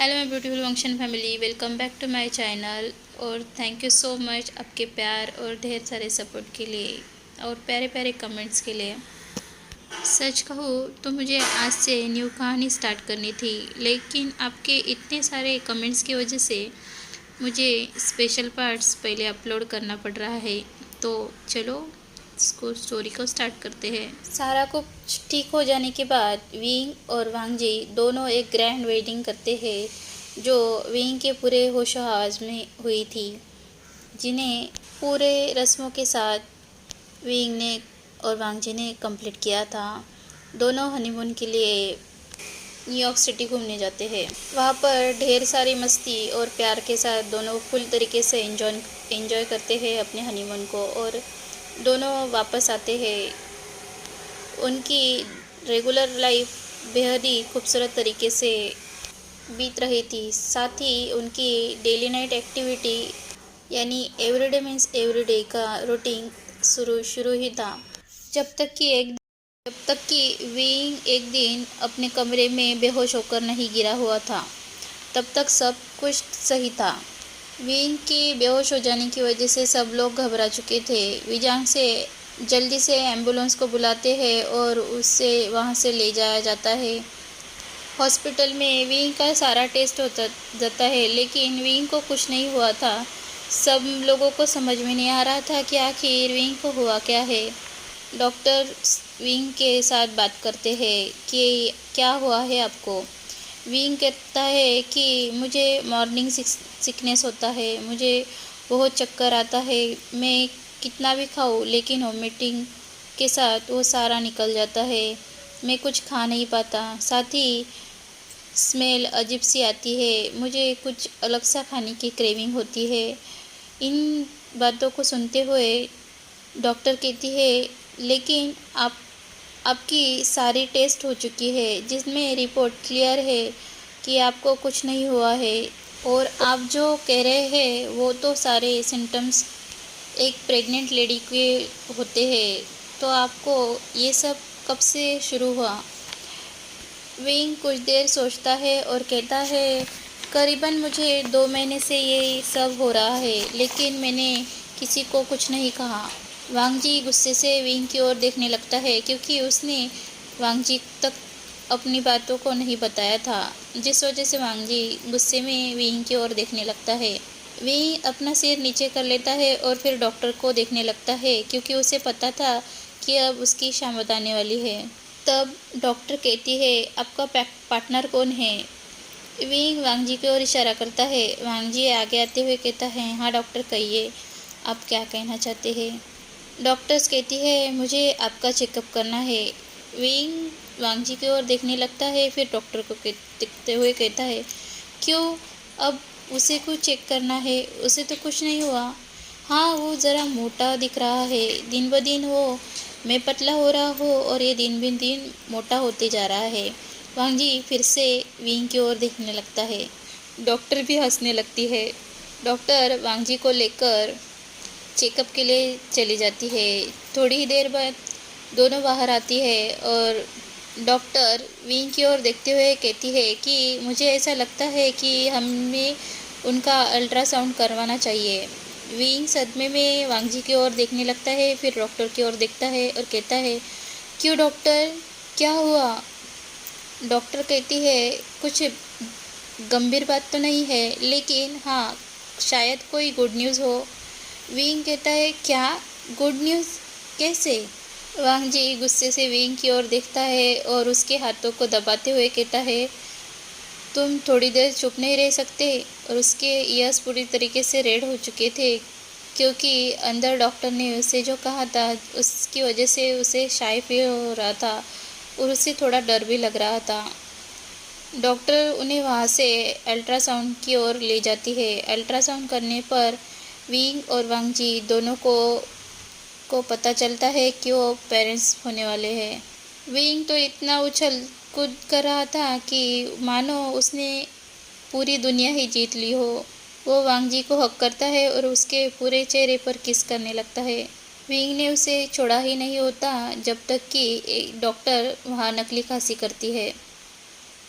Hello my beautiful function family, welcome back to my channel. और thank you so much आपके प्यार और ढेर सारे सपोर्ट के लिए और प्यारे प्यारे कमेंट्स के लिए। सच कहूँ तो मुझे आज से न्यू कहानी स्टार्ट करनी थी, लेकिन आपके इतने सारे कमेंट्स की वजह से मुझे स्पेशल पार्ट्स पहले अपलोड करना पड़ रहा है। तो चलो इसको स्टोरी को स्टार्ट करते हैं। सारा कुछ ठीक हो जाने के बाद विंग और वांगजी दोनों एक ग्रैंड वेडिंग करते हैं, जो विंग के पूरे होशो हवास में हुई थी, जिन्हें पूरे रस्मों के साथ विंग ने और वांगजी ने कंप्लीट किया था। दोनों हनीमून के लिए न्यूयॉर्क सिटी घूमने जाते हैं। वहाँ पर ढेर सारी मस्ती और प्यार के साथ दोनों फुल तरीके से एंजॉय करते हैं अपने हनीमून को, और दोनों वापस आते हैं। उनकी रेगुलर लाइफ बेहद ही खूबसूरत तरीके से बीत रही थी। साथ ही उनकी डेली नाइट एक्टिविटी यानी एवरीडे मीन्स एवरीडे का रूटीन शुरू ही था। जब तक कि विंग एक दिन अपने कमरे में बेहोश होकर नहीं गिरा हुआ था, तब तक सब कुछ सही था। विंग के बेहोश हो जाने की वजह से सब लोग घबरा चुके थे। विजांग से जल्दी से एम्बुलेंस को बुलाते हैं और उससे वहाँ से ले जाया जाता है। हॉस्पिटल में विंग का सारा टेस्ट होता जाता है, लेकिन विंग को कुछ नहीं हुआ था। सब लोगों को समझ में नहीं आ रहा था कि आखिर विंग को हुआ क्या है। डॉक्टर विंग के साथ बात करते हैं कि क्या हुआ है आपको। विंग कहता है कि मुझे मॉर्निंग सिकनेस होता है, मुझे बहुत चक्कर आता है, मैं कितना भी खाऊं लेकिन वोमिटिंग के साथ वो सारा निकल जाता है, मैं कुछ खा नहीं पाता, साथ ही स्मेल अजीब सी आती है, मुझे कुछ अलग सा खाने की क्रेविंग होती है। इन बातों को सुनते हुए डॉक्टर कहती है, लेकिन आपकी सारी टेस्ट हो चुकी है, जिसमें रिपोर्ट क्लियर है कि आपको कुछ नहीं हुआ है, और आप जो कह रहे हैं वो तो सारे सिम्टम्स एक प्रेग्नेंट लेडी के होते हैं, तो आपको ये सब कब से शुरू हुआ। विंग कुछ देर सोचता है और कहता है, करीबन मुझे 2 महीने से ये सब हो रहा है, लेकिन मैंने किसी को कुछ नहीं कहा। वांगजी गुस्से से विंग की ओर देखने लगता है, क्योंकि उसने वांगजी तक अपनी बातों को नहीं बताया था, जिस वजह से वांगजी गुस्से में विंग की ओर देखने लगता है। विंग अपना सिर नीचे कर लेता है और फिर डॉक्टर को देखने लगता है, क्योंकि उसे पता था कि अब उसकी शामत आने वाली है। तब डॉक्टर कहती है, आपका पार्टनर कौन है। विंग वांगजी की ओर इशारा करता है। वांगजी आगे आते हुए कहता है, हाँ डॉक्टर कहिए, आप क्या कहना चाहते हैं। डॉक्टर्स कहती है, मुझे आपका चेकअप करना है। विंग वांगजी की ओर देखने लगता है, फिर डॉक्टर को देखते हुए कहता है, क्यों, अब उसे कुछ चेक करना है, उसे तो कुछ नहीं हुआ। हाँ, वो ज़रा मोटा दिख रहा है, दिन ब दिन वो मैं पतला हो रहा हूँ और ये दिन ब दिन मोटा होते जा रहा है। वांगजी फिर से विंग की ओर देखने लगता है। डॉक्टर भी हंसने लगती है। डॉक्टर वांगजी को लेकर चेकअप के लिए चली जाती है। थोड़ी ही देर बाद दोनों बाहर आती है और डॉक्टर विंग की ओर देखते हुए कहती है कि मुझे ऐसा लगता है कि हमें उनका अल्ट्रासाउंड करवाना चाहिए। विंग सदमे में वांगजी की ओर देखने लगता है, फिर डॉक्टर की ओर देखता है और कहता है, क्यों डॉक्टर, क्या हुआ। डॉक्टर कहती है, कुछ गंभीर बात तो नहीं है, लेकिन हाँ, शायद कोई गुड न्यूज़ हो। विंग कहता है, क्या गुड न्यूज़, कैसे। वांगजी गुस्से से विंग की ओर देखता है और उसके हाथों को दबाते हुए कहता है, तुम थोड़ी देर चुप नहीं रह सकते। और उसके ईयर्स पूरी तरीके से रेड हो चुके थे, क्योंकि अंदर डॉक्टर ने उसे जो कहा था उसकी वजह से उसे शाय फील हो रहा था और उसे थोड़ा डर भी लग रहा था। डॉक्टर उन्हें वहाँ से अल्ट्रासाउंड की ओर ले जाती है। अल्ट्रासाउंड करने पर विंग और वांगजी दोनों को पता चलता है कि वो पेरेंट्स होने वाले हैं। विंग तो इतना उछल कूद कर रहा था कि मानो उसने पूरी दुनिया ही जीत ली हो। वो वांगजी को हक करता है और उसके पूरे चेहरे पर किस करने लगता है। विंग ने उसे छोड़ा ही नहीं होता जब तक कि एक डॉक्टर वहाँ नकली खांसी करती है।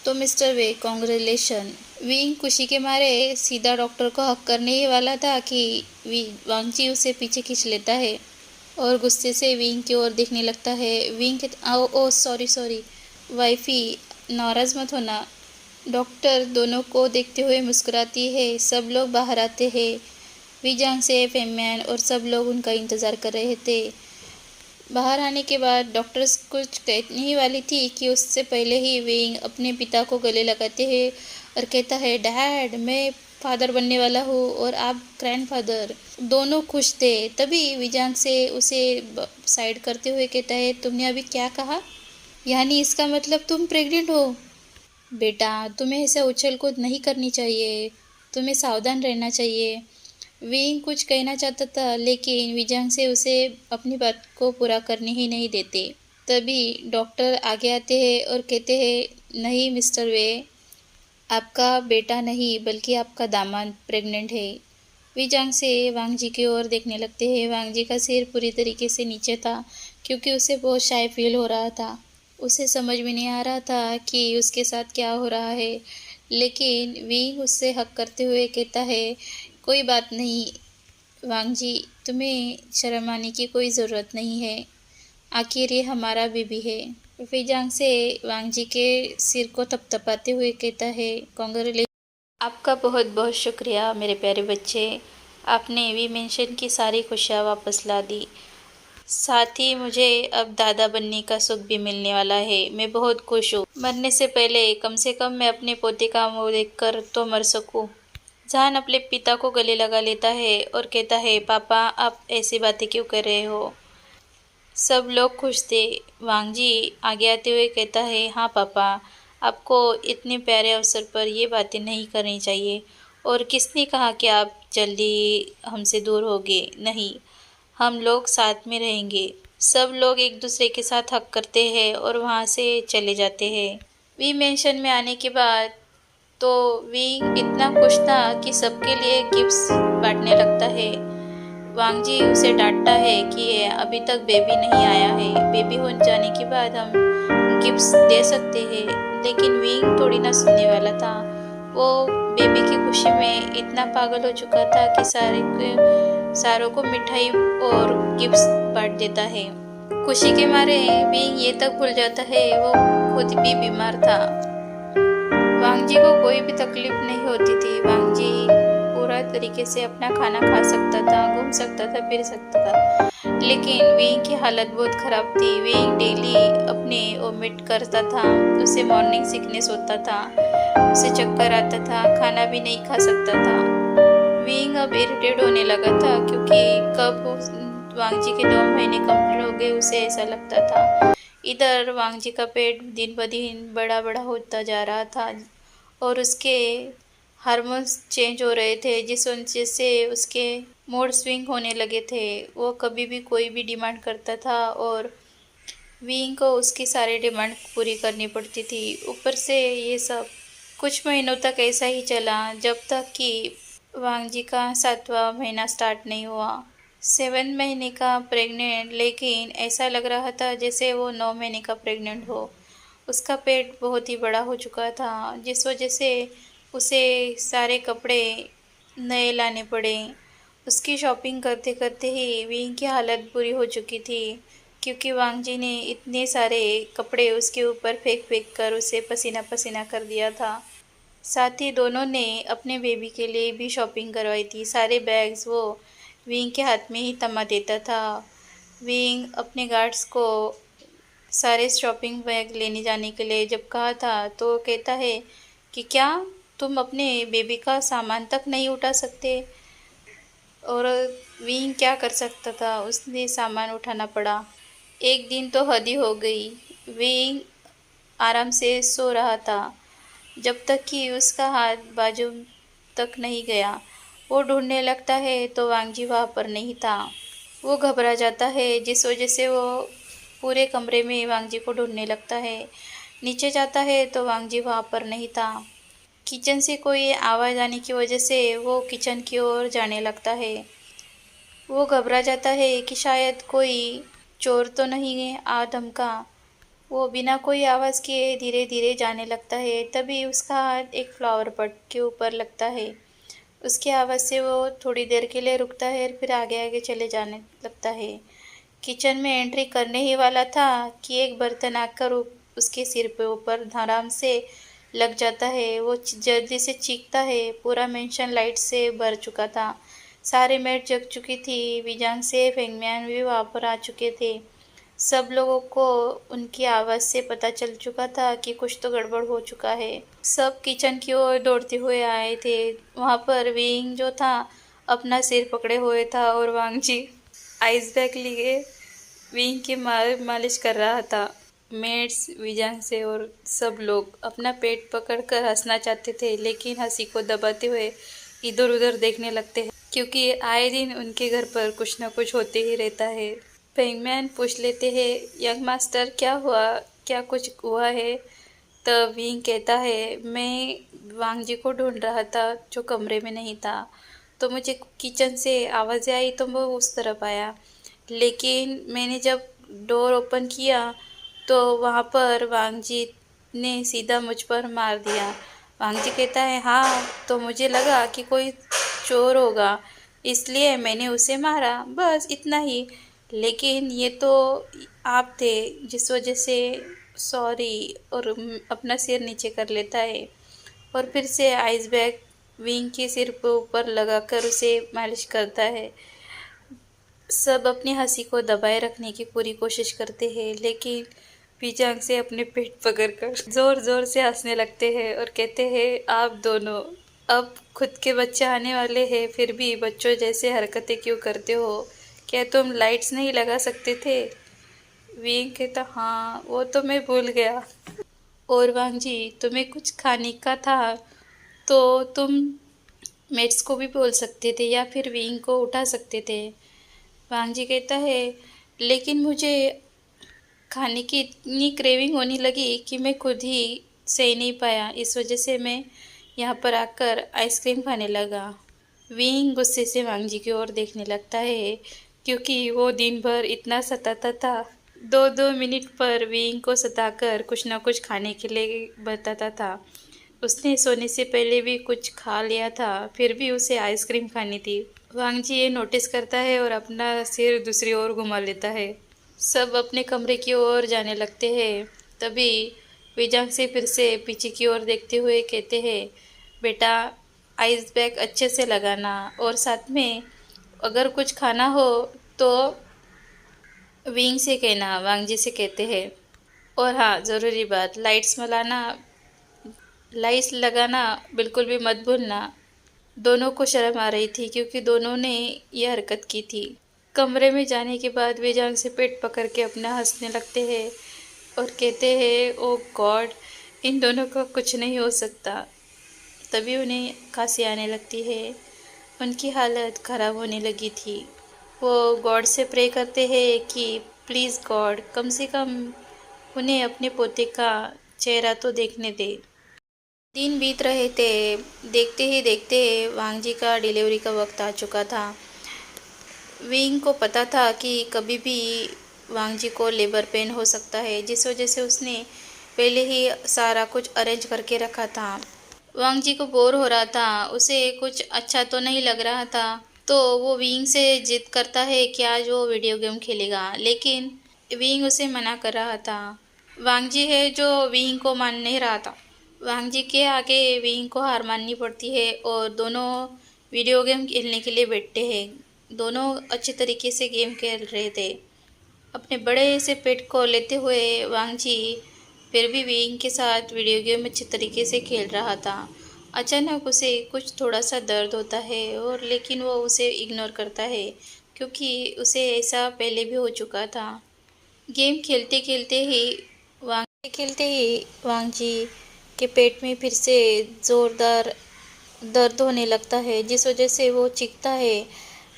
तो मिस्टर वे, कॉन्ग्रेचुलेशन। विंग खुशी के मारे सीधा डॉक्टर को हक करने ही वाला था कि वांगजी उसे पीछे खींच लेता है और गुस्से से विंग की ओर देखने लगता है। विंग के ओ ओ सॉरी सॉरी वाइफी, नाराज़ मत होना। डॉक्टर दोनों को देखते हुए मुस्कुराती है। सब लोग बाहर आते हैं। विजांग से फेमैन और सब लोग उनका इंतज़ार कर रहे थे। बाहर आने के बाद डॉक्टर कुछ कहने ही वाली थी कि उससे पहले ही विंग अपने पिता को गले लगाते हैं और कहता है, डैड मैं फादर बनने वाला हूँ और आप ग्रैंडफादर। दोनों खुश थे। तभी विजांग से उसे साइड करते हुए कहता है, तुमने अभी क्या कहा? यानी इसका मतलब तुम प्रेग्नेंट हो? बेटा तुम्हें ऐसे उछल कूद नहीं करनी चाहिए, तुम्हें सावधान रहना चाहिए। विंग कुछ कहना चाहता था लेकिन विजांग से उसे अपनी बात को पूरा करने ही नहीं देते। तभी डॉक्टर आगे आते हैं और कहते हैं, नहीं मिस्टर वे, आपका बेटा नहीं बल्कि आपका दामाद प्रेग्नेंट है। विजांग से वांगजी की ओर देखने लगते हैं। वांगजी का सिर पूरी तरीके से नीचे था क्योंकि उसे बहुत शाय फील हो रहा था। उसे समझ में नहीं आ रहा था कि उसके साथ क्या हो रहा है, लेकिन विंग उससे हक करते हुए कहता है, कोई बात नहीं वांगजी, तुम्हें शर्म आने की कोई ज़रूरत नहीं है, आखिर ये हमारा बेबी है। विजांग से वांगजी के सिर को थपथपाते हुए कहता है, कांग्रेचुलेशन, आपका बहुत बहुत शुक्रिया मेरे प्यारे बच्चे, आपने वी मेंशन की सारी खुशियाँ वापस ला दी। साथ ही मुझे अब दादा बनने का सुख भी मिलने वाला है। मैं बहुत खुश हूँ। मरने से पहले कम से कम मैं अपने पोते का मुँह देखकर तो मर सकूँ। जहान अपने पिता को गले लगा लेता है और कहता है, पापा आप ऐसी बातें क्यों कर रहे हो? सब लोग खुश थे। वांगजी आगे आते हुए कहता है, हाँ पापा, आपको इतने प्यारे अवसर पर ये बातें नहीं करनी चाहिए। और किसने कहा कि आप जल्दी हमसे दूर होगे? नहीं, हम लोग साथ में रहेंगे। सब लोग एक दूसरे के साथ हक करते हैं और वहाँ से चले जाते हैं। वी मेंशन में आने के बाद तो विंग इतना खुश था कि सबके लिए गिफ्ट्स बांटने लगता है। वांगजी उसे डांटता है कि अभी तक बेबी नहीं आया है, बेबी हो जाने के बाद हम गिफ्ट्स दे सकते हैं। लेकिन विंग थोड़ी ना सुनने वाला था। वो बेबी की खुशी में इतना पागल हो चुका था कि सारों को मिठाई और गिफ्ट्स बांट देता है। खुशी के मारे विंग ये तक भूल जाता है वो खुद भी बीमार था। वांगजी को कोई भी तकलीफ नहीं होती थी। वांगजी पूरा तरीके से अपना खाना खा सकता था, घूम सकता था, फिर सकता था। लेकिन विंग की हालत बहुत ख़राब थी। विंग डेली अपने वोमिट करता था, उसे मॉर्निंग सिकनेस होता था, उसे चक्कर आता था, खाना भी नहीं खा सकता था। विंग अब इरिटेट होने लगा था क्योंकि कब वांगजी के 2 महीने कंप्लीट हो गए उसे ऐसा लगता था। इधर वांगजी का पेट दिन ब दिन बड़ा बड़ा होता जा रहा था और उसके हार्मोन्स चेंज हो रहे थे, जिस वजह से उसके मूड स्विंग होने लगे थे। वो कभी भी कोई भी डिमांड करता था और विंग को उसकी सारी डिमांड पूरी करनी पड़ती थी। ऊपर से ये सब कुछ महीनों तक ऐसा ही चला जब तक कि वांगजी का 7वां महीना स्टार्ट नहीं हुआ। 7 महीने का प्रेग्नेंट, लेकिन ऐसा लग रहा था जैसे वो 9 महीने का प्रेग्नेंट हो। उसका पेट बहुत ही बड़ा हो चुका था, जिस वजह से उसे सारे कपड़े नए लाने पड़े। उसकी शॉपिंग करते करते ही विंग की हालत बुरी हो चुकी थी क्योंकि वांगजी ने इतने सारे कपड़े उसके ऊपर फेंक फेंक कर उसे पसीना पसीना कर दिया था। साथ ही दोनों ने अपने बेबी के लिए भी शॉपिंग करवाई थी। सारे बैग्स वो विंग के हाथ में ही थमा देता था। विंग अपने गार्ड्स को सारे शॉपिंग बैग लेने जाने के लिए जब कहा था तो कहता है कि क्या तुम अपने बेबी का सामान तक नहीं उठा सकते? और विंग क्या कर सकता था, उसने सामान उठाना पड़ा। एक दिन तो हद ही हो गई। विंग आराम से सो रहा था जब तक कि उसका हाथ बाजू तक नहीं गया। वो ढूंढने लगता है तो वांगजी वहाँ पर नहीं था। वो घबरा जाता है जिस वजह से वो पूरे कमरे में वांगजी को ढूंढने लगता है। नीचे जाता है तो वांगजी वहाँ पर नहीं था। किचन से कोई आवाज़ आने की वजह से वो किचन की ओर जाने लगता है। वो घबरा जाता है कि शायद कोई चोर तो नहीं आ धमका। वो बिना कोई आवाज़ के धीरे धीरे जाने लगता है। तभी उसका हाथ एक फ्लावर पॉट के ऊपर लगता है। उसकी आवाज़ से वो थोड़ी देर के लिए रुकता है और फिर आगे आगे चले जाने लगता है। किचन में एंट्री करने ही वाला था कि एक बर्तन आकर उसके सिर पे ऊपर आराम से लग जाता है। वो जल्दी से चीखता है। पूरा मेंशन लाइट से भर चुका था। सारी मेट जग चुकी थी। विजांग से फेंगमियान भी वहाँ पर आ चुके थे। सब लोगों को उनकी आवाज़ से पता चल चुका था कि कुछ तो गड़बड़ हो चुका है। सब किचन की ओर दौड़ते हुए आए थे। वहाँ पर विंग जो था अपना सिर पकड़े हुए था और वांग जी आइस बैग लिए विंग की मालिश कर रहा था। मेड्स विजांग से और सब लोग अपना पेट पकड़कर हंसना चाहते थे, लेकिन हंसी को दबाते हुए इधर उधर देखने लगते हैं, क्योंकि आए दिन उनके घर पर कुछ न कुछ होते ही रहता है। पेंगमैन पूछ लेते हैं, यंग मास्टर क्या हुआ, क्या कुछ हुआ है? तब विंग कहता है, मैं वांग जी को ढूंढ रहा था जो कमरे में नहीं था, तो मुझे किचन से आवाज़ें आई तो वो उस तरफ आया, लेकिन मैंने जब डोर ओपन किया तो वहाँ पर वांग जी ने सीधा मुझ पर मार दिया। वांग जी कहता है, हाँ, तो मुझे लगा कि कोई चोर होगा, इसलिए मैंने उसे मारा, बस इतना ही। लेकिन ये तो आप थे, जिस वजह से सॉरी, और अपना सिर नीचे कर लेता है और फिर से आइस बैग विंग के सिर पर ऊपर लगाकर उसे मालिश करता है। सब अपनी हंसी को दबाए रखने की पूरी कोशिश करते हैं, लेकिन पीचांग से अपने पेट पकड़कर जोर जोर से हंसने लगते हैं और कहते हैं, आप दोनों अब खुद के बच्चे आने वाले हैं, फिर भी बच्चों जैसे हरकतें क्यों करते हो? क्या तुम लाइट्स नहीं लगा सकते थे? विंग कहता, हाँ, वो तो मैं भूल गया। और वांग जी, तुम्हें कुछ खाने का था तो तुम मेट्स को भी बोल सकते थे या फिर विंग को उठा सकते थे। वांग जी कहता है, लेकिन मुझे खाने की इतनी क्रेविंग होने लगी कि मैं खुद ही सह नहीं पाया, इस वजह से मैं यहाँ पर आकर आइसक्रीम खाने लगा। विंग गुस्से से वांग जी की ओर देखने लगता है, क्योंकि वो दिन भर इतना सताता था। दो दो मिनट पर विंग को सताकर कुछ ना कुछ खाने के लिए बताता था। उसने सोने से पहले भी कुछ खा लिया था, फिर भी उसे आइसक्रीम खानी थी। वांग जी ये नोटिस करता है और अपना सिर दूसरी ओर घुमा लेता है। सब अपने कमरे की ओर जाने लगते हैं। तभी विजांग से फिर से पीछे की ओर देखते हुए कहते हैं, बेटा, आइस बैग अच्छे से लगाना, और साथ में अगर कुछ खाना हो तो विंग से कहना, वांग जी से कहते हैं। और हाँ, ज़रूरी बात, लाइट्स लगाना बिल्कुल भी मत भूलना। दोनों को शर्म आ रही थी, क्योंकि दोनों ने ये हरकत की थी। कमरे में जाने के बाद वे जांग से पेट पकड़ के अपना हंसने लगते हैं और कहते हैं, ओ गॉड, इन दोनों का कुछ नहीं हो सकता। तभी उन्हें खांसी आने लगती है। उनकी हालत ख़राब होने लगी थी। वो गॉड से प्रे करते हैं कि प्लीज़ गॉड, कम से कम उन्हें अपने पोते का चेहरा तो देखने दे। दिन बीत रहे थे। देखते ही देखते वांग जी का डिलीवरी का वक्त आ चुका था। विंग को पता था कि कभी भी वांग जी को लेबर पेन हो सकता है, जिस वजह से उसने पहले ही सारा कुछ अरेंज करके रखा था। वांग जी को बोर हो रहा था, उसे कुछ अच्छा तो नहीं लग रहा था, तो वो विंग से जिद करता है कि आज वो वीडियो गेम खेलेगा, लेकिन विंग उसे मना कर रहा था। वांग जी है जो विंग को मान नहीं रहा था। वांग जी के आगे विंग को हार माननी पड़ती है और दोनों वीडियो गेम खेलने के लिए बैठते हैं। दोनों अच्छे तरीके से गेम खेल रहे थे। अपने बड़े से पेट को लेते हुए वांग जी फिर भी विंग के साथ वीडियो गेम अच्छे तरीके से खेल रहा था। अचानक उसे कुछ थोड़ा सा दर्द होता है, और लेकिन वो उसे इग्नोर करता है, क्योंकि उसे ऐसा पहले भी हो चुका था। गेम खेलते ही वांग जी के पेट में फिर से ज़ोरदार दर्द होने लगता है, जिस वजह से वो चीखता है।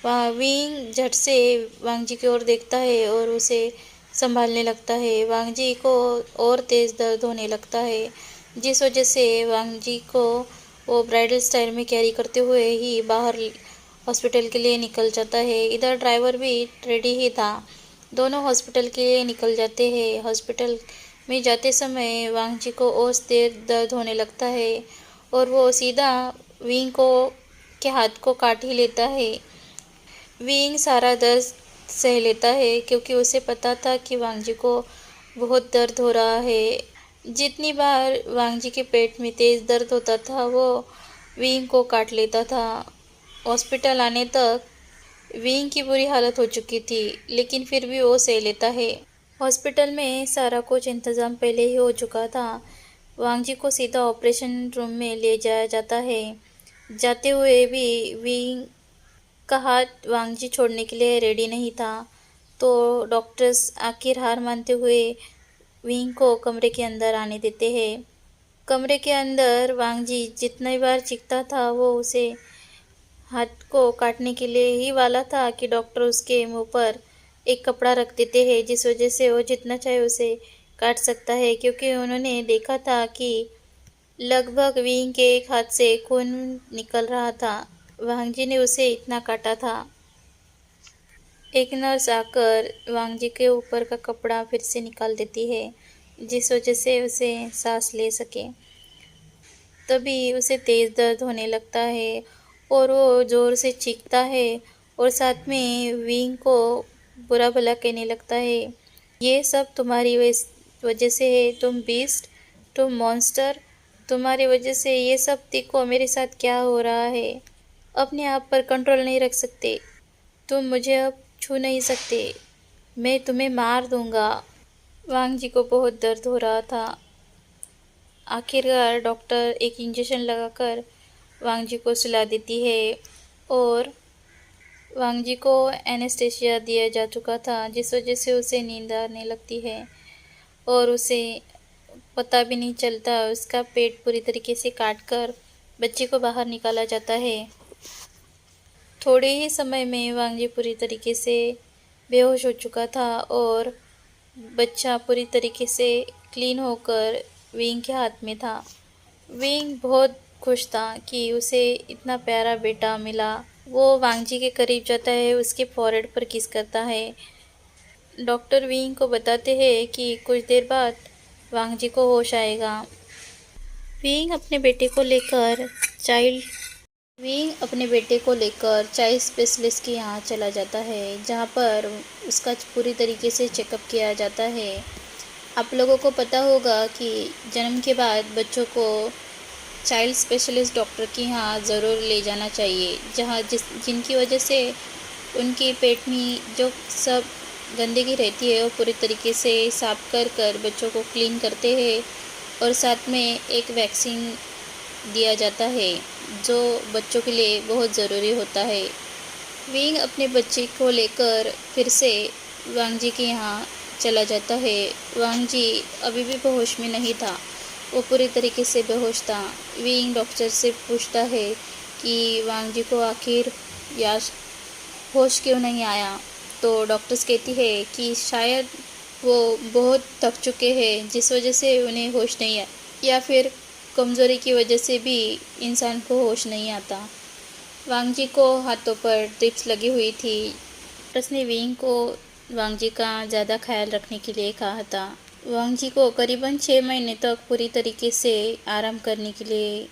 वहाँ विंग झट से वांग जी की ओर देखता है और उसे संभालने लगता है। वांग जी को और तेज़ दर्द होने लगता है, जिस वजह से वांग जी को वो ब्राइडल स्टाइल में कैरी करते हुए ही बाहर हॉस्पिटल के लिए निकल जाता है। इधर ड्राइवर भी रेडी ही था। दोनों हॉस्पिटल के लिए निकल जाते हैं। हॉस्पिटल में जाते समय वांगजी को और तेज दर्द होने लगता है और वो सीधा विंग को के हाथ को काट ही लेता है। विंग सारा दर्द सह लेता है क्योंकि उसे पता था कि वांगजी को बहुत दर्द हो रहा है। जितनी बार वांगजी के पेट में तेज दर्द होता था वो विंग को काट लेता था। हॉस्पिटल आने तक विंग की बुरी हालत हो चुकी थी, लेकिन फिर भी वो सह लेता है। हॉस्पिटल में सारा कुछ इंतज़ाम पहले ही हो चुका था। वांगजी को सीधा ऑपरेशन रूम में ले जाया जाता है। जाते हुए भी विंग का हाथ वांगजी छोड़ने के लिए रेडी नहीं था, तो डॉक्टर्स आखिर हार मानते हुए विंग को कमरे के अंदर आने देते हैं। कमरे के अंदर वांगजी जितनी बार चीखता था वो उसे हाथ को काटने के लिए ही वाला था कि डॉक्टर उसके मुंह पर एक कपड़ा रख देते हैं, जिस वजह से वो जितना चाहे उसे काट सकता है, क्योंकि उन्होंने देखा था कि लगभग विंग के एक हाथ से खून निकल रहा था। वांगजी ने उसे इतना काटा था। एक नर्स आकर वांगजी के ऊपर का कपड़ा फिर से निकाल देती है, जिस वजह से उसे सांस ले सके। तभी उसे तेज़ दर्द होने लगता है और वो ज़ोर से चीखता है और साथ में विंग को बुरा भला कहने लगता है। ये सब तुम्हारी वजह से है, तुम बीस्ट, तुम मॉन्स्टर, तुम्हारी वजह से ये सब। देखो मेरे साथ क्या हो रहा है। अपने आप पर कंट्रोल नहीं रख सकते, तुम मुझे अब छू नहीं सकते, मैं तुम्हें मार दूंगा। वांग जी को बहुत दर्द हो रहा था। आखिरकार डॉक्टर एक इंजेक्शन लगाकर वांग जी को सुला देती है और वांग जी को एनेस्थेसिया दिया जा चुका था, जिस वजह से उसे नींद आने लगती है और उसे पता भी नहीं चलता। उसका पेट पूरी तरीके से काटकर बच्चे को बाहर निकाला जाता है। थोड़े ही समय में वांग जी पूरी तरीके से बेहोश हो चुका था और बच्चा पूरी तरीके से क्लीन होकर विंग के हाथ में था। विंग बहुत खुश था कि उसे इतना प्यारा बेटा मिला। वो वांगजी के करीब जाता है, उसके फॉरहेड पर किस करता है। डॉक्टर विंग को बताते हैं कि कुछ देर बाद वांगजी को होश आएगा। विंग अपने बेटे को लेकर चाइल्ड अपने बेटे को लेकर चाइल्ड स्पेशलिस्ट के यहाँ चला जाता है, जहाँ पर उसका पूरी तरीके से चेकअप किया जाता है। आप लोगों को पता होगा कि जन्म के बाद बच्चों को चाइल्ड स्पेशलिस्ट डॉक्टर के यहाँ ज़रूर ले जाना चाहिए, जहाँ जिनकी वजह से उनके पेट में जो सब गंदगी रहती है वो पूरी तरीके से साफ कर बच्चों को क्लीन करते हैं और साथ में एक वैक्सीन दिया जाता है जो बच्चों के लिए बहुत ज़रूरी होता है। विंग अपने बच्चे को लेकर फिर से वांग जी के यहाँ चला जाता है। वांग जी अभी भी बेहोश में नहीं था, वो पूरी तरीके से बेहोश था। विंग डॉक्टर से पूछता है कि वांग जी को आखिर या होश क्यों नहीं आया, तो डॉक्टर्स कहती है कि शायद वो बहुत थक चुके हैं, जिस वजह से उन्हें होश नहीं आया, या फिर कमज़ोरी की वजह से भी इंसान को होश नहीं आता। वांग जी को हाथों पर ड्रिप्स लगी हुई थी। डॉक्टर्स ने विंग को वांग जी का ज़्यादा ख्याल रखने के लिए कहा था। वांग जी को करीबन 6 महीने तक पूरी तरीके से आराम करने के लिए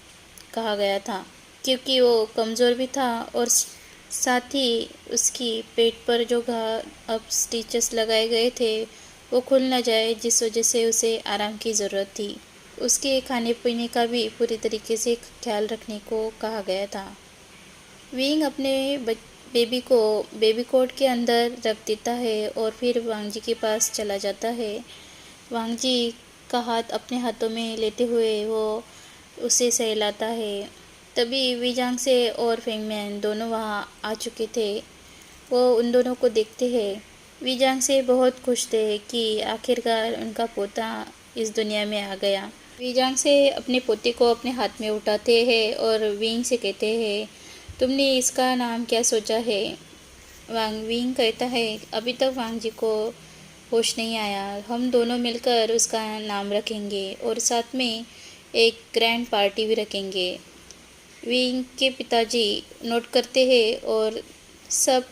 कहा गया था, क्योंकि वो कमज़ोर भी था और साथ ही उसकी पेट पर जो अब स्टिचेस लगाए गए थे वो खुल न जाए, जिस वजह से उसे आराम की ज़रूरत थी। उसके खाने पीने का भी पूरी तरीके से ख्याल रखने को कहा गया था। विंग अपने बेबी को बेबी कोट के अंदर रख देता है और फिर वांग जी के पास चला जाता है। वांग जी का हाथ अपने हाथों में लेते हुए वो उसे सहलाता है। तभी वीजांग से और फेंगमैन दोनों वहाँ आ चुके थे। वो उन दोनों को देखते हैं। वीजांग से बहुत खुश थे कि आखिरकार उनका पोता इस दुनिया में आ गया। वीजांग से अपने पोते को अपने हाथ में उठाते हैं और विंग से कहते हैं, तुमने इसका नाम क्या सोचा है? विंग कहता है, अभी तक वांग जी को होश नहीं आया, हम दोनों मिलकर उसका नाम रखेंगे और साथ में एक ग्रैंड पार्टी भी रखेंगे। विंग के पिताजी नोट करते हैं और सब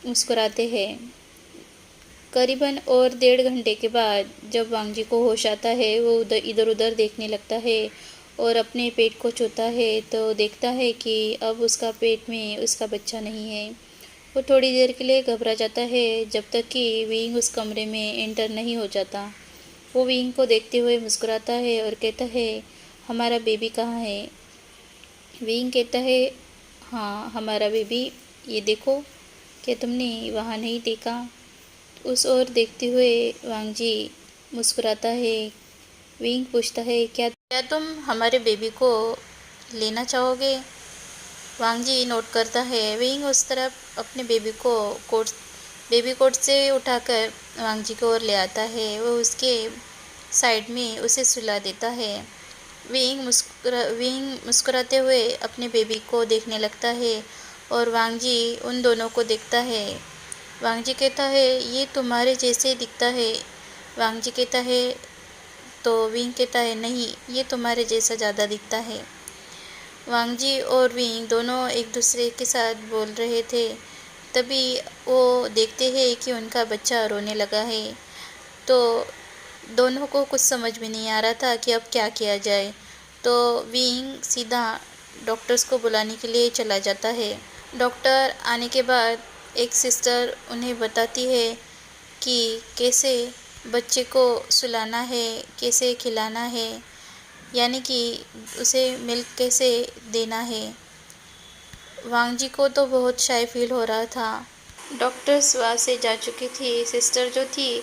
मुस्कुराते हैं। करीबन और 1.5 घंटे के बाद जब वांगजी को होश आता है, वो इधर उधर देखने लगता है और अपने पेट को छूता है तो देखता है कि अब उसका पेट में उसका बच्चा नहीं है। वो थोड़ी देर के लिए घबरा जाता है जब तक कि विंग उस कमरे में एंटर नहीं हो जाता। वो विंग को देखते हुए मुस्कुराता है और कहता है, हमारा बेबी कहाँ है? विंग कहता है, हाँ हमारा बेबी, ये देखो। क्या तुमने वहाँ नहीं देखा? उस ओर देखते हुए वांगजी मुस्कुराता है। विंग पूछता है, क्या तुम हमारे बेबी को लेना चाहोगे? वांगजी नोट करता है। विंग उस तरफ अपने बेबी कोट से उठाकर वांगजी की ओर ले आता है। वो उसके साइड में उसे सुला देता है। विंग मुस्कुराते हुए अपने बेबी को देखने लगता है और वांगजी उन दोनों को देखता है। वांगजी कहता है, ये तुम्हारे जैसे दिखता है। वांगजी कहता है तो विंग कहता है, नहीं, ये तुम्हारे जैसा ज़्यादा दिखता है। वांगजी और विंग दोनों एक दूसरे के साथ बोल रहे थे। तभी वो देखते हैं कि उनका बच्चा रोने लगा है। तो दोनों को कुछ समझ में नहीं आ रहा था कि अब क्या किया जाए। तो विंग सीधा डॉक्टर्स को बुलाने के लिए चला जाता है। डॉक्टर आने के बाद एक सिस्टर उन्हें बताती है कि कैसे बच्चे को सुलाना है, कैसे खिलाना है, यानी कि उसे मिल्क कैसे देना है। वांगजी को तो बहुत शाय फील हो रहा था। डॉक्टर्स वहाँ से जा चुकी थी। सिस्टर जो थी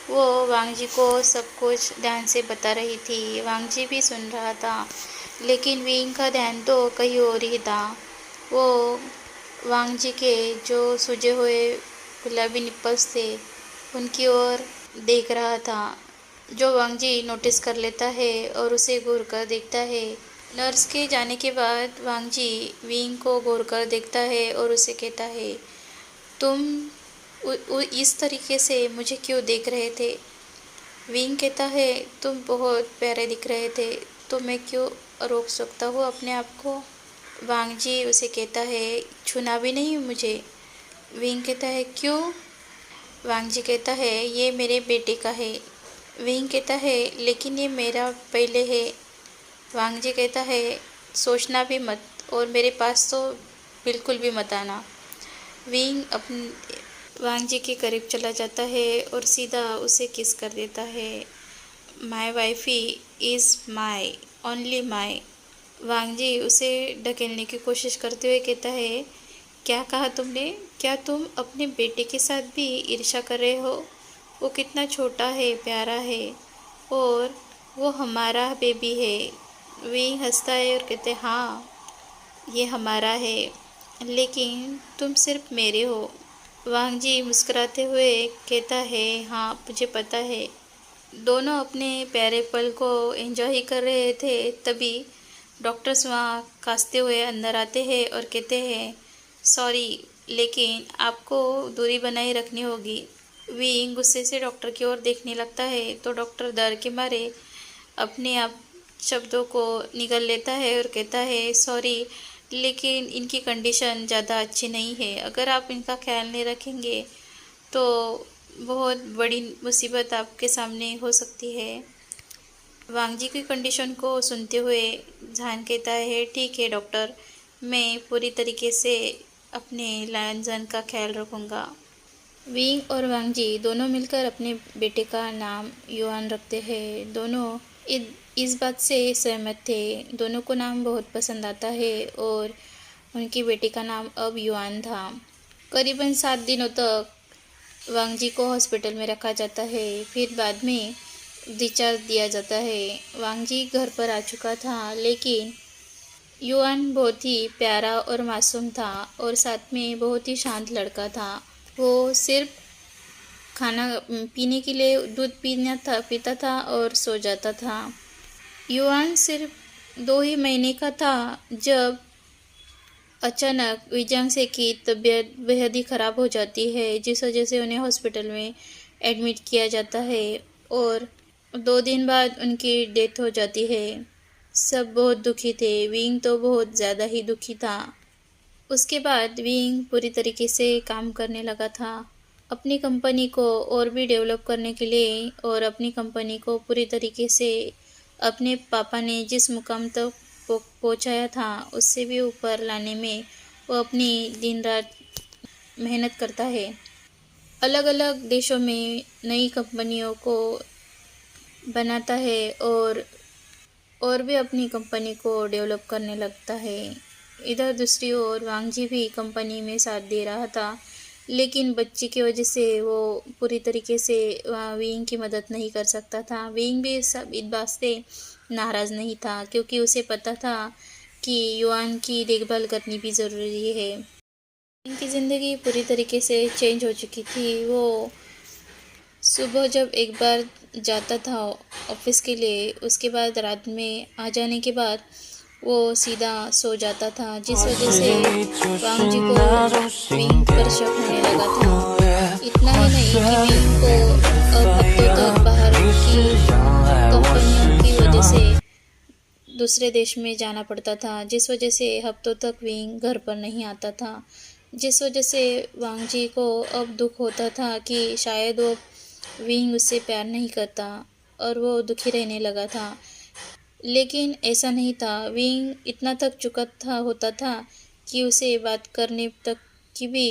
वो वांगजी को सब कुछ ध्यान से बता रही थी। वांगजी भी सुन रहा था, लेकिन विंग का ध्यान तो कहीं और ही था। वो वांगजी के जो सूजे हुए गुलाबी निप्पल्स थे उनकी ओर देख रहा था, जो वांगजी नोटिस कर लेता है और उसे घूर कर देखता है। नर्स के जाने के बाद वांगजी विंग को घूर कर देखता है और उसे कहता है, तुम इस तरीके से मुझे क्यों देख रहे थे? विंग कहता है, तुम बहुत प्यारे दिख रहे थे, तो मैं क्यों रोक सकता हूँ अपने आप को? वांगजी उसे कहता है, छूना भी नहीं मुझे। विंग कहता है, क्यों? वांगजी कहता है, ये मेरे बेटे का है। विंग कहता है, लेकिन ये मेरा पहले है। वांगजी कहता है, सोचना भी मत और मेरे पास तो बिल्कुल भी मत आना। विंग वांगजी के करीब चला जाता है और सीधा उसे किस कर देता है। My wifey is my only my. वांगजी उसे ढकेलने की कोशिश करते हुए कहता है, क्या कहा तुमने? क्या तुम अपने बेटे के साथ भी ईर्ष्या कर रहे हो? वो कितना छोटा है, प्यारा है, और वो हमारा बेबी है। विंग हंसता है और कहते, हाँ ये हमारा है, लेकिन तुम सिर्फ मेरे हो। वांगजी मुस्कुराते हुए कहता है, हाँ मुझे पता है। दोनों अपने प्यारे पल को एंजॉय ही कर रहे थे। तभी डॉक्टर्स वहाँ खांसते हुए अंदर आते हैं और कहते हैं, सॉरी, लेकिन आपको दूरी बनाए रखनी होगी। विंग गुस्से से डॉक्टर की ओर देखने लगता है तो डॉक्टर डर के मारे अपने आप शब्दों को निगल लेता है और कहता है, सॉरी, लेकिन इनकी कंडीशन ज़्यादा अच्छी नहीं है। अगर आप इनका ख्याल नहीं रखेंगे तो बहुत बड़ी मुसीबत आपके सामने हो सकती है। वांगजी की कंडीशन को सुनते हुए झान कहता है, ठीक है डॉक्टर, मैं पूरी तरीके से अपने लायन जान का ख्याल रखूँगा। विंग और वांगजी दोनों मिलकर अपने बेटे का नाम युआन रखते हैं। दोनों इस बात से सहमत थे। दोनों को नाम बहुत पसंद आता है और उनकी बेटी का नाम अब युआन था। करीबन 7 दिनों तक वांगजी को हॉस्पिटल में रखा जाता है। फिर बाद में डिस्चार्ज दिया जाता है। वांगजी घर पर आ चुका था, लेकिन युआन बहुत ही प्यारा और मासूम था और साथ में बहुत ही शांत लड़का था। वो सिर्फ खाना पीने के लिए दूध पीता था और सो जाता था। युआन सिर्फ 2 ही महीने का था जब अचानक विजयांसे की तबीयत बेहद ही ख़राब हो जाती है, जिस वजह से उन्हें हॉस्पिटल में एडमिट किया जाता है और 2 दिन बाद उनकी डेथ हो जाती है। सब बहुत दुखी थे। विंग तो बहुत ज़्यादा ही दुखी था। उसके बाद विंग पूरी तरीके से काम करने लगा था अपनी कंपनी को और भी डेवलप करने के लिए और अपनी कंपनी को पूरी तरीके से अपने पापा ने जिस मुकाम तक पहुंचाया था उससे भी ऊपर लाने में वो अपनी दिन रात मेहनत करता है। अलग अलग देशों में नई कंपनियों को बनाता है और भी अपनी कंपनी को डेवलप करने लगता है। इधर दूसरी ओर वांगजी भी कंपनी में साथ दे रहा था, लेकिन बच्ची की वजह से वो पूरी तरीके से विंग की मदद नहीं कर सकता था। विंग भी सब इस बात से नाराज़ नहीं था, क्योंकि उसे पता था कि युआन की देखभाल करनी भी ज़रूरी है। विंग की ज़िंदगी पूरी तरीके से चेंज हो चुकी थी। वो सुबह जब एक बार जाता था ऑफिस के लिए, उसके बाद रात में आ जाने के बाद वो सीधा सो जाता था, जिस वजह से वांग जी को विंग पर शक होने लगा था। इतना ही नहीं कि विंग को अब हफ्तों तक बाहर की कंपनियों की वजह से दूसरे देश में जाना पड़ता था, जिस वजह से हफ्तों तक विंग घर पर नहीं आता था। जिस वजह से वांग जी को अब दुख होता था कि शायद वो विंग उससे प्यार नहीं करता और वो दुखी रहने लगा था। लेकिन ऐसा नहीं था। विंग इतना थक चुका होता था कि उसे बात करने तक की भी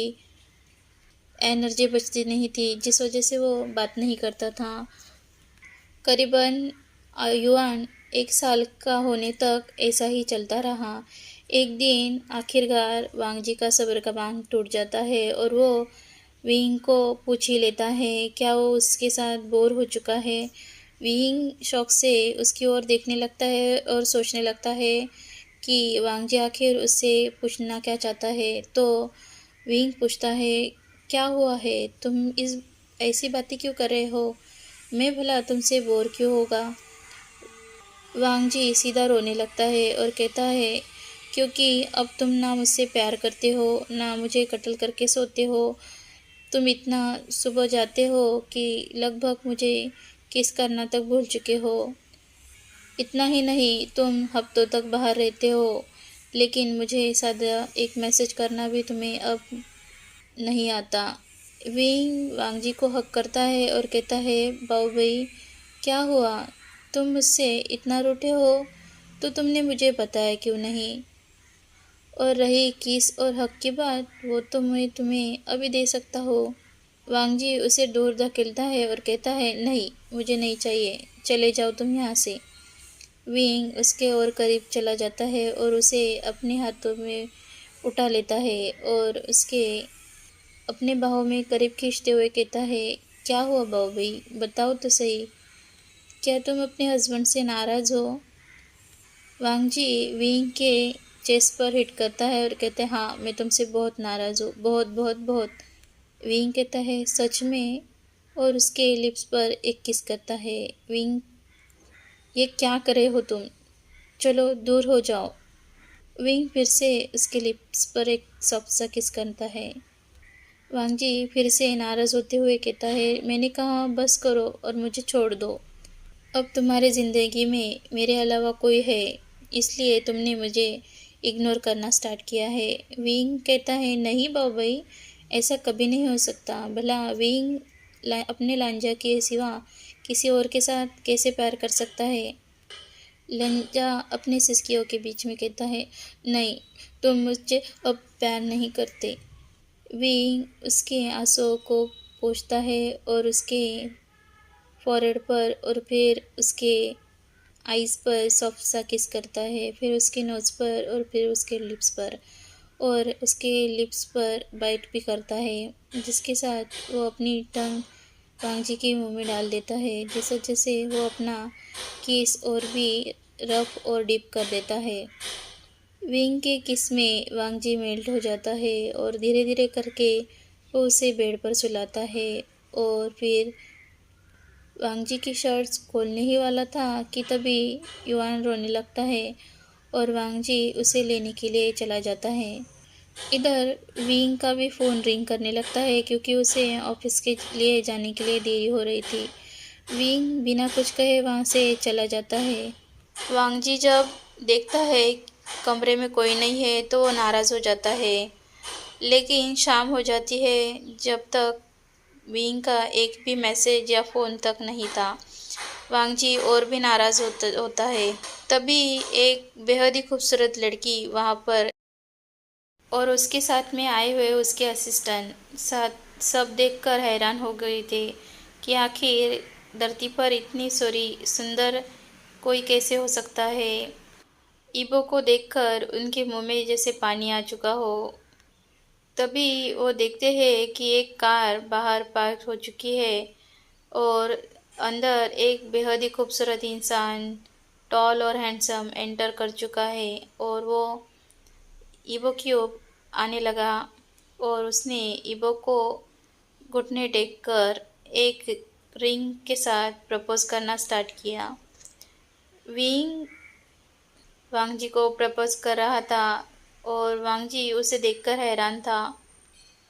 एनर्जी बचती नहीं थी, जिस वजह से वो बात नहीं करता था। करीबन युआन 1 साल का होने तक ऐसा ही चलता रहा। एक दिन आखिरकार वांग जी का सब्र का बांध टूट जाता है और वो विंग को पूछ ही लेता है क्या वो उसके साथ बोर हो चुका है। विंग शौक से उसकी ओर देखने लगता है और सोचने लगता है कि वांग जी आखिर उससे पूछना क्या चाहता है। तो विंग पूछता है, क्या हुआ है, तुम इस ऐसी बातें क्यों कर रहे हो, मैं भला तुमसे बोर क्यों होगा। वांग जी सीधा रोने लगता है और कहता है, क्योंकि अब तुम ना मुझसे प्यार करते हो ना मुझे कत्ल करके सोते हो। तुम इतना सुबह जाते हो कि लगभग मुझे किस करना तक भूल चुके हो। इतना ही नहीं, तुम हफ्तों तक बाहर रहते हो, लेकिन मुझे सादा एक मैसेज करना भी तुम्हें अब नहीं आता। विंग वांग जी को हक करता है और कहता है, बाऊ भाई क्या हुआ, तुम मुझसे इतना रूठे हो तो तुमने मुझे बताया क्यों नहीं। और रही किस और हक की बात, वो तो मैं तुम्हें अभी दे सकता हो। वांग जी उसे दूर धकेलता है और कहता है, नहीं मुझे नहीं चाहिए, चले जाओ तुम यहाँ से। विंग उसके और करीब चला जाता है और उसे अपने हाथों में उठा लेता है और उसके अपने बाहों में करीब खींचते हुए कहता है, क्या हुआ बाऊ भाई, बताओ तो सही, क्या तुम अपने हस्बैंड से नाराज़ हो। वांग जी विंग के चेस्ट पर हिट करता है और कहते हैं, हाँ मैं तुमसे बहुत नाराज़ हूँ, बहुत बहुत बहुत। विंग कहता है, सच में, और उसके लिप्स पर एक किस करता है। विंग, ये क्या करे हो तुम, चलो दूर हो जाओ। विंग फिर से उसके लिप्स पर एक सॉफ्ट सा किस करता है। वांग जी फिर से नाराज़ होते हुए कहता है, मैंने कहा बस करो और मुझे छोड़ दो। अब तुम्हारी ज़िंदगी में मेरे अलावा कोई है, इसलिए तुमने मुझे इग्नोर करना स्टार्ट किया है। विंग कहता है, नहीं बाबू, ऐसा कभी नहीं हो सकता। भला विंग अपने लांजा के सिवा किसी और के साथ कैसे प्यार कर सकता है। लंजा अपने सिसकियों के बीच में कहता है, नहीं तुम मुझसे अब प्यार नहीं करते। विंग उसके आंसुओं को पोंछता है और उसके फॉरहेड पर और फिर उसके आईज़ पर सॉफ्ट सा किस करता है, फिर उसके नोज़ पर और फिर उसके लिप्स पर, और उसके लिप्स पर बाइट भी करता है, जिसके साथ वो अपनी टंग वांग जी के मुंह में डाल देता है। जैसे जैसे वो अपना किस और भी रफ और डीप कर देता है। विंग के किस में वांग जी मेल्ट हो जाता है और धीरे धीरे करके वो उसे बेड पर सुलाता है। और फिर वांग जी की शर्ट्स खोलने ही वाला था कि तभी युआन रोने लगता है और वांग जी उसे लेने के लिए चला जाता है। इधर विंग का भी फ़ोन रिंग करने लगता है, क्योंकि उसे ऑफिस के लिए जाने के लिए देरी हो रही थी। विंग बिना कुछ कहे वहाँ से चला जाता है। वांग जी जब देखता है कमरे में कोई नहीं है तो वो नाराज़ हो जाता है, लेकिन शाम हो जाती है। जब तक विंग का एक भी मैसेज या फ़ोन तक नहीं था। वांग जी और भी नाराज़ होता है। तभी एक बेहद ही खूबसूरत लड़की वहाँ पर और उसके साथ में आए हुए उसके असिस्टेंट साथ सब देखकर हैरान हो गए थे कि आखिर धरती पर इतनी सुंदर कोई कैसे हो सकता है। ईबो को देखकर उनके मुंह में जैसे पानी आ चुका हो। तभी वो देखते हैं कि एक कार बाहर पार्क हो चुकी है और अंदर एक बेहद ही खूबसूरत इंसान टॉल और हैंडसम एंटर कर चुका है और वो ईबो की ओर आने लगा और उसने ईबो को घुटने टेक कर एक रिंग के साथ प्रपोज करना स्टार्ट किया। विंग वांग जी को प्रपोज कर रहा था और वांग जी उसे देखकर हैरान था।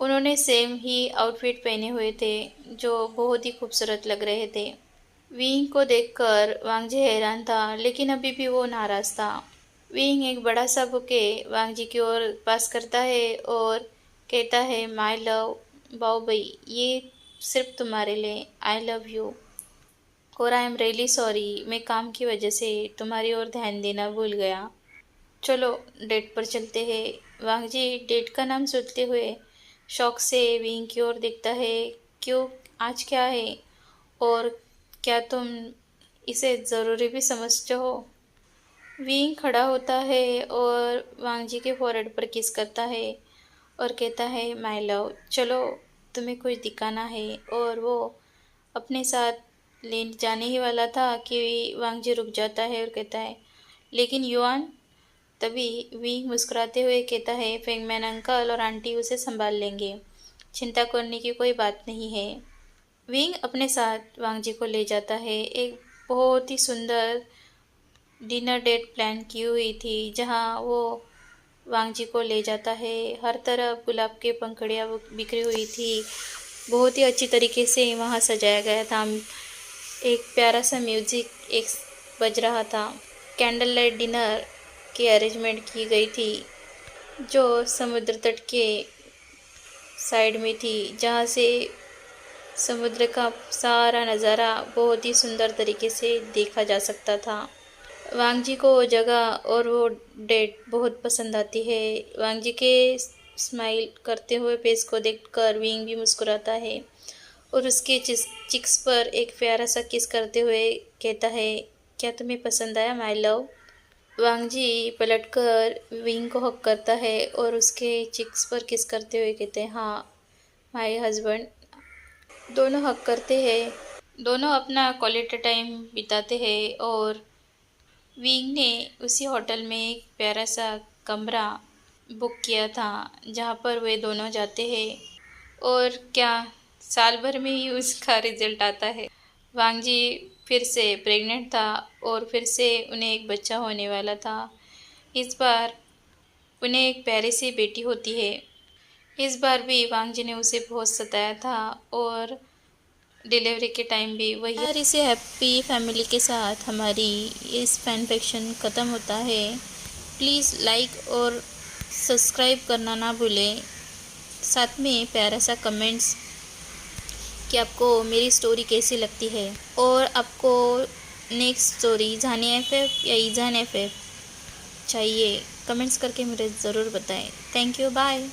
उन्होंने सेम ही आउटफिट पहने हुए थे जो बहुत ही खूबसूरत लग रहे थे। विंग को देखकर वांग जी हैरान था लेकिन अभी भी वो नाराज था। विंग एक बड़ा सा बुके वांग जी की ओर पास करता है और कहता है माय लव बाओ भाई, ये सिर्फ तुम्हारे लिए, आई लव यू और आई एम रियली सॉरी, मैं काम की वजह से तुम्हारी ओर ध्यान देना भूल गया। चलो डेट पर चलते हैं। वांग जी डेट का नाम सुनते हुए शौक से विंग की ओर देखता है। क्यों, आज क्या है और क्या तुम इसे ज़रूरी भी समझते हो? विंग खड़ा होता है और वांग जी के फोrehead पर किस करता है और कहता है माय लव, चलो तुम्हें कुछ दिखाना है। और वो अपने साथ ले जाने ही वाला था कि वांग जी रुक जाता है और कहता है लेकिन युआन। तभी विंग मुस्कुराते हुए कहता है फेंगमैन अंकल और आंटी उसे संभाल लेंगे, चिंता करने की कोई बात नहीं है। विंग अपने साथ वांग जी को ले जाता है। एक बहुत ही सुंदर डिनर डेट प्लान की हुई थी जहां वो वांग जी को ले जाता है। हर तरफ गुलाब के पंखुड़ियाँ बिखरी हुई थी। बहुत ही अच्छी तरीके से वहाँ सजाया गया था। एक प्यारा सा म्यूजिक एक बज रहा था। कैंडल लाइट डिनर की अरेंजमेंट की गई थी जो समुद्र तट के साइड में थी, जहाँ से समुद्र का सारा नज़ारा बहुत ही सुंदर तरीके से देखा जा सकता था। वांग जी को वो जगह और वो डेट बहुत पसंद आती है। वांग जी के स्माइल करते हुए फेस को देखकर विंग भी मुस्कुराता है और उसके चिक्स पर एक प्यारा सा किस करते हुए कहता है क्या तुम्हें पसंद आया माय लव? वांग जी पलटकर विंग को हक करता है और उसके चिक्स पर किस करते हुए कहते हैं हाँ माय हस्बैंड। दोनों हक करते हैं। दोनों अपना क्वालिटी टाइम बिताते हैं और विंग ने उसी होटल में एक प्यारा सा कमरा बुक किया था जहाँ पर वे दोनों जाते हैं और क्या साल भर में ही उसका रिजल्ट आता है। वांग जी फिर से प्रेग्नेंट था और फिर से उन्हें एक बच्चा होने वाला था। इस बार उन्हें एक प्यारी सी बेटी होती है। इस बार भी वांग जी ने उसे बहुत सताया था और डिलीवरी के टाइम भी वही। यार इसे हैप्पी फैमिली के साथ हमारी इस फैन फिक्शन ख़त्म होता है। प्लीज़ लाइक और सब्सक्राइब करना ना भूलें। साथ में प्यारा सा कमेंट्स कि आपको मेरी स्टोरी कैसी लगती है और आपको नेक्स्ट स्टोरी जानी एफएफ या ईजान एफएफ चाहिए, कमेंट्स करके मुझे ज़रूर बताएं। Thank you, bye.